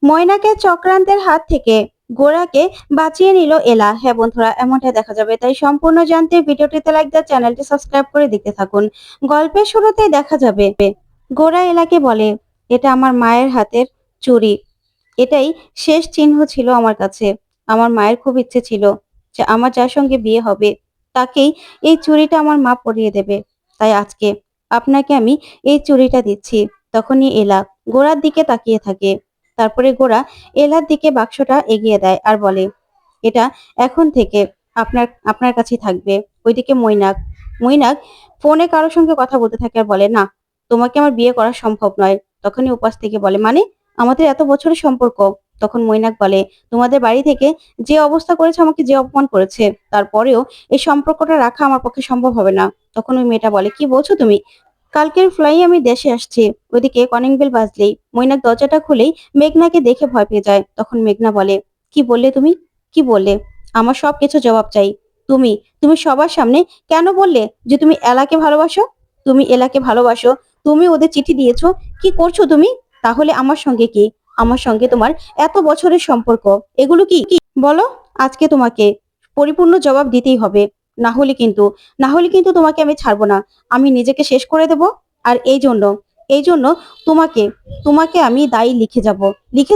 ময়নাকে চক্রান্তের হাত থেকে গোরাকে বাঁচিয়ে নিল এলা। হ্যাঁ বন্ধুরা, এমনটাই দেখা যাবে। তাই সম্পূর্ণ জানতে ভিডিওটিতে লাইক দিয়ে চ্যানেলটি সাবস্ক্রাইব করে দেখতে থাকুন। গল্পের শুরুতেই দেখা যাবে গোরা এলাকে বলে, এটা আমার মায়ের হাতের চুড়ি। এটাই শেষ চিহ্ন ছিল আমার কাছে। আমার মায়ের খুব ইচ্ছে ছিল যে আমার যার সঙ্গে বিয়ে হবে তাকেই এই চুড়িটা আমার মা পরিয়ে দেবে। তাই আজকে আপনাকে আমি এই চুড়িটা দিচ্ছি। তখনই এলা গোরার দিকে তাকিয়ে থাকে। তারপরে গোরা এলার দিকে বাক্সটা এগিয়ে দেয় আর বলে, এটা এখন থেকে আপনার আপনার কাছেই থাকবে। ওইদিকে মৈনাক মৈনাক ফোনে কারোর সঙ্গে কথা বলতে থাকে আর বলে, না, তোমাকে আমার বিয়ে করা সম্ভব নয়। তখনই উপাস থেকে বলে, মানে আমাদের এত বছরের সম্পর্ক। তখন মৈনাক বলে, তোমাদের বাড়ি থেকে যে অবস্থা করেছে, আমাকে যে অপমান করেছে, তারপরেও এই সম্পর্কটা রাখা আমার পক্ষে সম্ভব হবে না। তখন ওই মেয়েটা বলে, কি বলছো তুমি? কালকের ফ্লাই আমি দেশে আসছি। ওইদিকে কলিং বেল বাজলেই মৈনাক দরজাটা খুলেই মেঘনাকে দেখে ভয় পেয়ে যায়। তখন মেঘনা বলে, কি বললে তুমি? কি বললে? আমার সবকিছু জবাব চাই। তুমি তুমি সবার সামনে কেন বললে যে তুমি এলাকে ভালোবাসো? তুমি এলাকে ভালোবাসো, তুমি ওদের চিঠি দিয়েছো, কি করছো তুমি? তাহলে আমার সঙ্গে কি? আমার সঙ্গে তোমার এত বছরের সম্পর্ক, এগুলো কি কি বলো? আজকে তোমাকে পরিপূর্ণ জবাব দিতেই হবে। না হলে কিন্তু না হলে কিন্তু তোমাকে আমি ছাড়বো না। আমি নিজেকে শেষ করে দেব। আর এই জন্য তোমাকে তোমাকে আমি দায়ী লিখে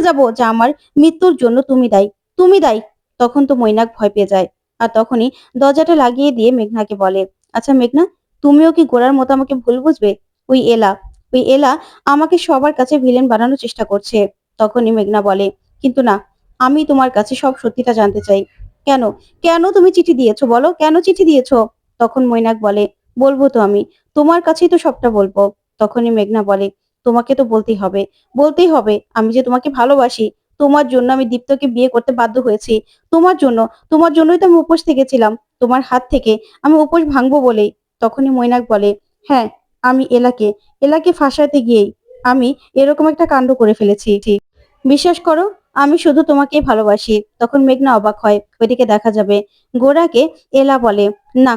যাব যে আমার মৃত্যুর জন্য তুমি দায়ী। তুমি দায়ী। তখন তো মৈনাক ভয় পেয়ে যায়। আর তখনই দরজাটা লাগিয়ে দিয়ে মেঘনাকে বলে, আচ্ছা মেঘনা, তুমিও কি গোড়ার মতো আমাকে ভুল বুঝবে? ওই এলা ওই এলা আমাকে সবার কাছে ভিলেন বানানোর চেষ্টা করছে। তখনই মেঘনা বলে, কিন্তু না, আমি তোমার কাছে সব সত্যিটা জানতে চাই। কেন কেন তুমি চিঠি দিয়েছো, বলো কেন চিঠি দিয়েছো? তখন মৈনাক বলে, বলবো তো আমি, তোমার কাছেই তো সবটা বলবো। তখনই মেঘনা বলে, তোমাকে তো বলতেই হবে আমি যে তোমাকে ভালোবাসি। তোমার জন্য আমি দীপ্তকে বিয়ে করতে বাধ্য হয়েছি। তোমার জন্য তোমার জন্যই তো আমি উপোস থেকেছিলাম। তোমার হাত থেকে আমি উপোস ভাঙবো বলেই। তখনই মৈনাক বলে, হ্যাঁ, আমি এলাকে এলাকে ফাঁসাতে গিয়েই আমি এরকম একটা কাণ্ড করে ফেলেছি। বিশ্বাস করো, আমি শুধু তোমাকেই ভালোবাসি। তখন মেঘনা অবাক হয়। ওইদিকে দেখা যাবে গোরাকে এলা বলে, না,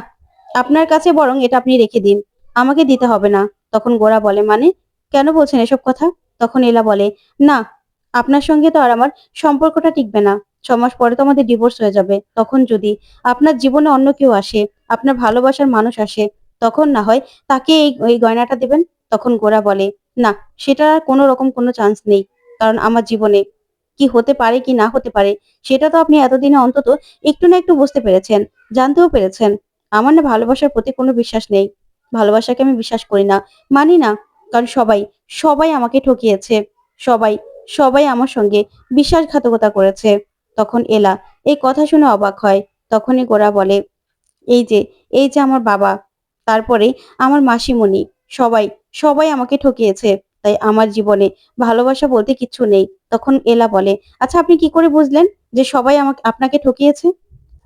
আপনার কাছে বরং এটা আপনি রেখে দিন, আমাকে দিতে হবে না। তখন গোরা বলে, মানে কেন বলছেন এসব কথা? তখন এলা বলে, না, আপনার সঙ্গে তো আর আমার সম্পর্কটা টিকবে না। 6 মাস পরে তো আমাদের ডিভোর্স হয়ে যাবে। তখন যদি আপনার জীবনে অন্য কেউ আসে, আপনার ভালোবাসার মানুষ আসে, তখন না হয় তাকে এই এই গয়নাটা দেবেন। তখন গোরা বলে, না, সেটা আর কোনো রকম কোনো চান্স নেই। কারণ আমার জীবনে কি হতে পারে কি না হতে পারে সেটা তো আপনি এতদিনে অন্তত একটু না একটু বুঝতে পেরেছেন, জানতেও পেরেছেন। আমার না ভালোবাসার প্রতি কোনো বিশ্বাস নেই। ভালোবাসাকে আমি বিশ্বাস করি না, মানি না। কারণ সবাই সবাই আমাকে ঠকিয়েছে। সবাই সবাই আমার সঙ্গে বিশ্বাসঘাতকতা করেছে। তখন এলা এই কথা শুনে অবাক হয়। তখনই গোরা বলে, এই যে এই যে আমার বাবা, তারপরে আমার মাসিমণি, সবাই সবাই আমাকে ঠকিয়েছে। তাই আমার জীবনে ভালোবাসা বলতে কিচ্ছু নেই। তখন এলা বলে, আচ্ছা আপনি কি করে বুঝলেন যে সবাই আমাকে আপনাকে ঠকিয়েছে?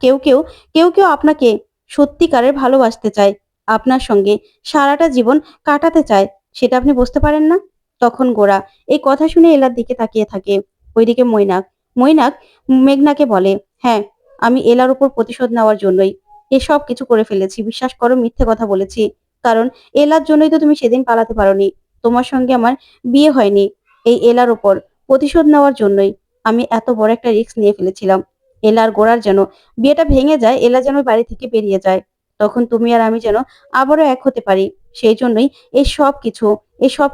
কেউ কেউ কেউ কেউ আপনাকে সত্যিকারের ভালোবাসতে চায়, আপনার সঙ্গে সারাটা জীবন কাটাতে চায়। সেটা আপনি বুঝতে পারেন না? তখন গোরা এই কথা শুনে এলার দিকে তাকিয়ে থাকে। ওইদিকে মৈনাক মৈনাক মেঘনাকে বলে, হ্যাঁ, আমি এলার উপর প্রতিশোধ নেওয়ার জন্যই এসব কিছু করে ফেলেছি। বিশ্বাস করো, মিথ্যে কথা বলেছি। কারণ এলার জন্যই তো তুমি সেদিন পালাতে পারোনি। তোমার সঙ্গে আমার বিয়ে হয়নি এই এলার উপর প্রতিশোধ নেওয়ার জন্যই। আমি এত বড় একটা রিস্ক নিয়ে ফেলেছিলাম। এলার গোড়ার যেন বিয়েটা ভেঙে যায়, এলা যেন বাড়ি থেকে বেরিয়ে যায়। তখন তুমি আর আমি যেন আবারও এক হতে পারি। সেই জন্যই এই সব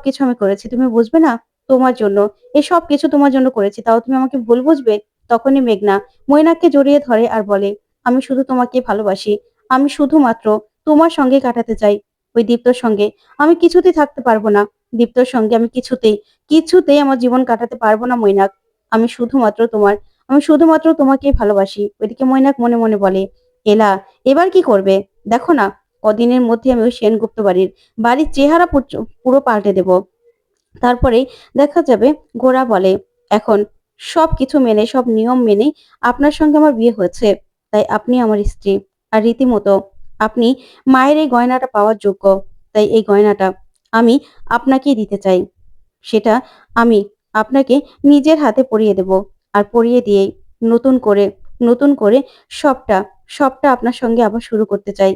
কিছু আমি করেছি। তুমি বুঝবে না? তোমার জন্য এসব কিছু তোমার জন্য করেছি, তাও তুমি আমাকে ভুল বুঝবে? তখনই মেঘনা মৈনাককে জড়িয়ে ধরে আর বলে, আমি শুধু তোমাকে ভালোবাসি। আমি শুধুমাত্র তোমার সঙ্গে কাটাতে চাই। ওই দীপ্তর সঙ্গে আমি কিছুতেই থাকতে পারবো না। দীপ্তর সঙ্গে আমি কিছুতেই আমার জীবন কাটাতে পারবো না মৈনাক। আমি শুধুমাত্র তোমার আমি শুধুমাত্র তোমাকেই ভালোবাসি। ওইদিকে মৈনাক মনে মনে বলে, এলা এবার কি করবে? দেখো না, কদিনের মধ্যে আমি ওই সেনগুপ্ত বাড়ির চেহারা পুরো পাল্টে দেব। তারপরে দেখা যাবে গোরা বলে, এখন সবকিছু মেনে সব নিয়ম মেনে আপনার সঙ্গে আমার বিয়ে হয়েছে। তাই আপনি আমার স্ত্রী। আর রীতিমতো আপনি মায়ের এই গয়নাটা পাওয়ার যোগ্য। তাই এই গয়নাটা আমি আপনাকেই দিতে চাই। সেটা আমি আপনাকে নিজের হাতে পরিয়ে দেব। আর পরিয়ে দিয়েই নতুন করে নতুন করে সবটা সবটা আপনার সঙ্গে আবার শুরু করতে চাই।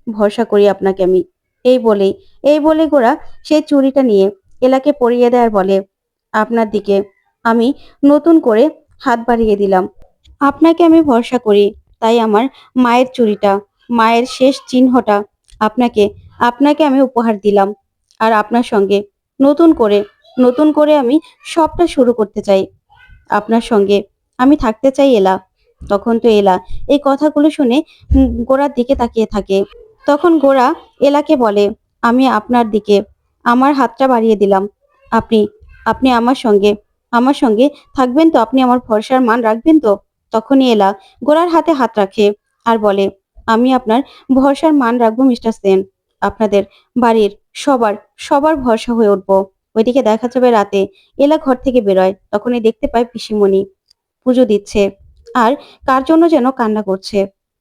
ভরসা করি আপনাকে আমি। এই বলেই এই বলে গোরা সেই চুড়িটা নিয়ে এলাকে পরিয়ে দেয় আর বলে, আপনার দিকে আমি নতুন করে হাত বাড়িয়ে দিলাম। আপনাকে আমি ভরসা করি, তাই আমার মায়ের চুড়িটা, মায়ের শেষ চিহ্নটা আপনাকে আপনাকে আমি উপহার দিলাম। আর আপনার সঙ্গে নতুন করে নতুন করে আমি সবটা শুরু করতে চাই। আপনার সঙ্গে আমি থাকতে চাই এলা। তখন তো এলা এই কথাগুলো শুনে গোরার দিকে তাকিয়ে থাকে। তখন গোরা এলাকে বলে, আমি আপনার দিকে আমার হাতটা বাড়িয়ে দিলাম। আপনি আপনি আমার সঙ্গে থাকবেন তো? আপনি আমার ভরসার মান রাখবেন তো? তখনই এলা গোরার হাতে হাত রাখে আর বলে, আমি আপনার ভরসার মান রাখবো মিস্টার সেন। আপনাদের বাড়ির সবার সবার ভরসা হয়ে উঠবো। ওইদিকে দেখা যাবে রাতে এলা ঘর থেকে বেরোয়, তখনই দেখতে পায় পিসিমণি পুজো দিচ্ছে আর কার জন্য যেন কান্না করছে।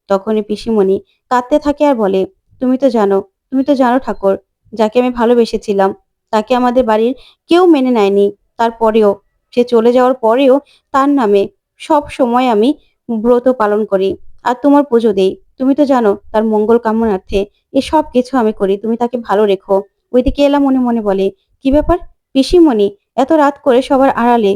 তখনই পিসিমণি কাঁদতে থাকে আর বলে, তুমি তো জানো ঠাকুর, যাকে আমি ভালোবেসেছিলাম তাকে আমাদের বাড়ির কেউ মেনে নেয়নি। তারপরেও, সে চলে যাওয়ার পরেও তার নামে সব সময় আমি ব্রত পালন করি আর তোমার পুজো দেই। তুমি তো জানো তার মঙ্গল কামনার্থে এসব কিছু আমি করি। তুমি তাকে ভালো রেখো। ওইদিকে এলা মনে মনে বলে, কি ব্যাপার পিসিমণি এত রাত করে সবার আড়ালে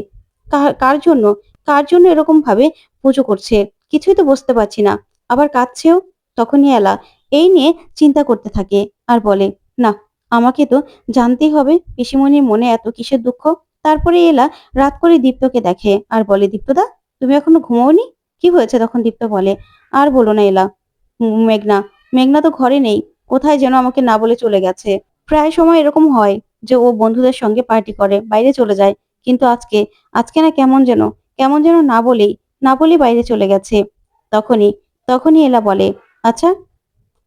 কার জন্য এরকম ভাবে পুজো করছে? কিছুই তো বুঝতে পারছি না, আবার কাঁদছেও। তখনই এলা এই নিয়ে চিন্তা করতে থাকে আর বলে, না, আমাকে তো জানতেই হবে পিসিমণির মনে এত কিসের দুঃখ। তারপরে এলা রাত করে দীপ্তকে দেখে আর বলে, দীপ্তদা, তুমি এখনো ঘুমাওনি? কি হয়েছে? তখন দীপ্ত বলে, আর বলো না এলা, মেঘনা মেঘনা তো ঘরে নেই, কোথায় যেন আমাকে না বলে চলে গেছে। প্রায় সময় এরকম হয় যে ও বন্ধুদের সঙ্গে পার্টি করে বাইরে চলে যায়, কিন্তু আজকে আজকে না কেমন যেন না বলেই বাইরে চলে গেছে। তখনই তখনই এলা বলে, আচ্ছা,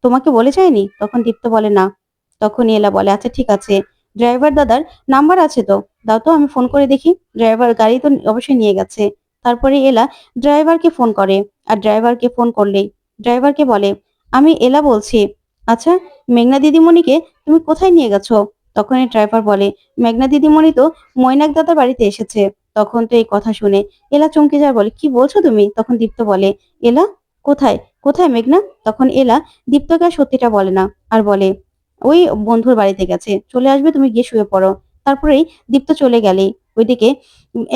তোমাকে বলে যায়নি? তখন দীপ্ত বলে, না। তখনই এলা বলে, আচ্ছা ঠিক আছে, ড্রাইভার দাদার নাম্বার আছে তো, দাও তো, আমি ফোন করে দেখি। ড্রাইভার গাড়ি তো অবশ্যই নিয়ে গেছে। তারপরে এলা ড্রাইভারকে ফোন করে আর ড্রাইভারকে ফোন করলেই ড্রাইভারকে বলে, আমি এলা বলছি। আচ্ছা, মেঘনা দিদিমণিকে তুমি কোথায় নিয়ে গেছো? তখন এই ড্রাইভার বলে, মেঘনা দিদিমণি তো মৈনাক দাদার বাড়িতে এসেছে। তখন তো এই কথা শুনে এলা চমকে যায়, বলে, কি বলছো তুমি? তখন দীপ্ত বলে, এলা, কোথায় কোথায় মেঘনা? তখন এলা দীপ্তকে আর সত্যিটা বলে না আর বলে, ওই বন্ধুর বাড়িতে গেছে, চলে আসবে, তুমি গিয়ে শুয়ে পড়ো। তারপরেই দীপ্ত চলে গেলেই ওইদিকে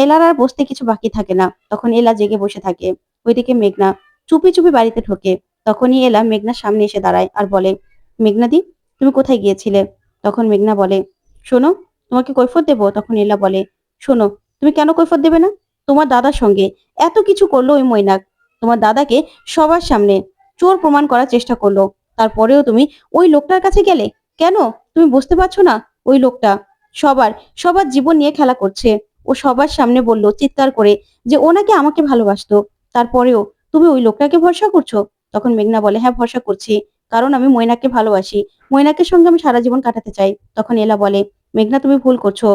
এলার আর বসতে কিছু বাকি থাকে না। তখন এলা জেগে বসে থাকে। ওইদিকে মেঘনা চুপি চুপি বাড়িতে ঢোকে। তখনই এলা মেঘনার সামনে এসে দাঁড়ায় আর বলে, মেঘনা দি, তুমি কোথায় গিয়েছিলে? তখন মেঘনা বলে, শোনো, তোমাকে কৈফিয়ত দেবো? তখন এলা বলে, শোনো, তুমি কেন কৈফিয়ত দেবে না? তোমার দাদার সঙ্গে এত কিছু করলো ওই মৈনাক, তোমার দাদাকে সবার সামনে চোর প্রমাণ করার চেষ্টা করলো। তারপরেও তুমি ওই লোকটার কাছে গেলে কেন? তুমি বুঝতে পারছো না? ওই লোকটা সবার সবার জীবন নিয়ে খেলা করছে। ও সবার সামনে বলল চিৎকার করে যে ও নাকি আমাকে ভালোবাসতো। তারপরেও তুমি ওই লোকটাকে ভরসা করছো? তখন মেঘনা বলে, হ্যাঁ, ভরসা করছি, কারণ আমি মৈনাককে ভালোবাসি। মৈনাকের সঙ্গে আমি সারা জীবন কাটাতে চাই। তখন এলা বলে, মেঘনা, তুমি ভুল করছো।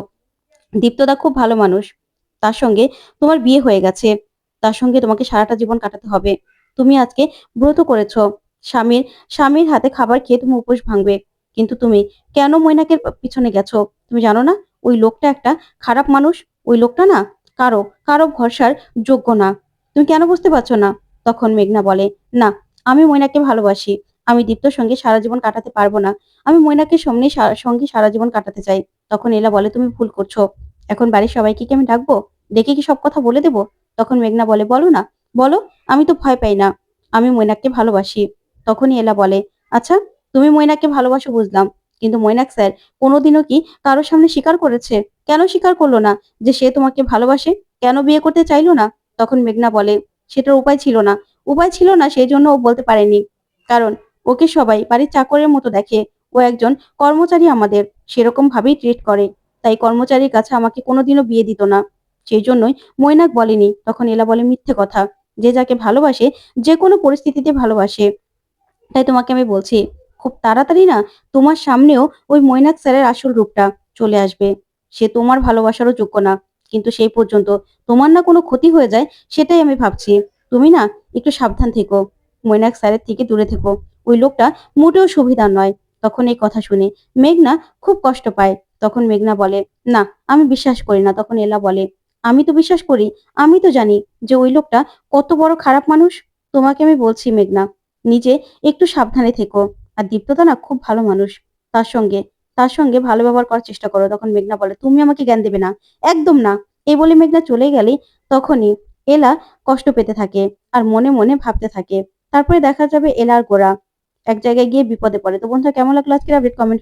দীপ্তদা খুব ভালো মানুষ, তার সঙ্গে তোমার বিয়ে হয়ে গেছে, তার সঙ্গে তোমাকে সারাটা জীবন কাটাতে হবে। তুমি আজকে ব্রত করেছো, স্বামীর স্বামীর হাতে খাবার খেয়ে তুমি উপোস ভাঙবে, কিন্তু তুমি কেন মৈনাকের পিছনে গেছো? তুমি জানো না ওই লোকটা একটা খারাপ মানুষ? ওই লোকটা না কারো কারো ভরসার যোগ্য না। তুমি কেন বুঝতে পারছো না? তখন মেঘনা বলে, না, আমি মৈনাককে ভালোবাসি, আমি দীপ্তর সঙ্গে সারা জীবন কাটাতে পারবো না, আমি মৈনাকের সঙ্গে সারা জীবন কাটাতে চাই। তখন এলা বলে, তুমি ভুল করছো, এখন বাড়ির সবাইকে কি আমি ডাকবো, ডেকে কি সব কথা বলে দেবো? তখন মেঘনা বলে, বলো না, বলো, আমি তো ভয় পাই না, আমি মৈনাককে ভালোবাসি। তখনই এলা বলে, আচ্ছা, তুমি মৈনাককে ভালোবাসো বুঝলাম, কিন্তু মৈনাক স্যার কোনোদিনও কি কারোর সামনে স্বীকার করেছে? কেন স্বীকার করলো না যে সে তোমাকে ভালোবাসে? কেন বিয়ে করতে চাইলো না? তখন মেঘনা বলে, সেটার উপায় ছিল না, সেই জন্য ও বলতে পারেনি, কারণ ওকে সবাই বাড়ির চাকরের মতো দেখে। ও একজন কর্মচারী, আমাদের সেরকম ভাবেই ট্রিট করে, তাই কর্মচারীর কাছে আমাকে কোনোদিনও বিয়ে দিত না, সেই জন্যই মৈনাক বলেনি। তখন এলা বলে, মিথ্যে কথা, যে যাকে ভালোবাসে যে কোনো পরিস্থিতিতে ভালোবাসে। তাই তোমাকে আমি বলছি, খুব তাড়াতাড়ি না তোমার সামনেও ওই মৈনাক স্যারের আসল রূপটা চলে আসবে। সে তোমার ভালোবাসারও যোগ্য না, কিন্তু সেই পর্যন্ত তোমার না কোনো ক্ষতি হয়ে যায়, সেটাই আমি ভাবছি। তুমি না একটু সাবধান থেকো, মৈনাক স্যারের থেকে দূরে থেকো, ওই লোকটা মোটেও সুবিধার নয়। তখন এই কথা শুনে মেঘনা খুব কষ্ট পায়। তখন মেঘনা বলে, না, আমি বিশ্বাস করি না। তখন এলা বলে, আমি তো বিশ্বাস করি, আমি তো জানি যে ওই লোকটা কত বড় খারাপ মানুষ। তোমাকে আমি বলছি মেঘনা, নিজে একটু সাবধানে থেকো। আর দীপ্তদা না খুব ভালো মানুষ, তার সঙ্গে তার সঙ্গে ভালো ব্যবহার করার চেষ্টা করো। তখন মেঘনা বলে, তুমি আমাকে জ্ঞান দেবে না, একদম না, এই বলে মেঘনা চলে গেলে তখনই এলা কষ্ট পেতে থাকে আর মনে মনে ভাবতে থাকে। তারপরে দেখা যাবে এলা আর গোরা এক জায়গায় গিয়ে বিপদে পড়ে। তো বন্ধুরা, কেমন লাগলো আজকের আপডেট? কমেন্ট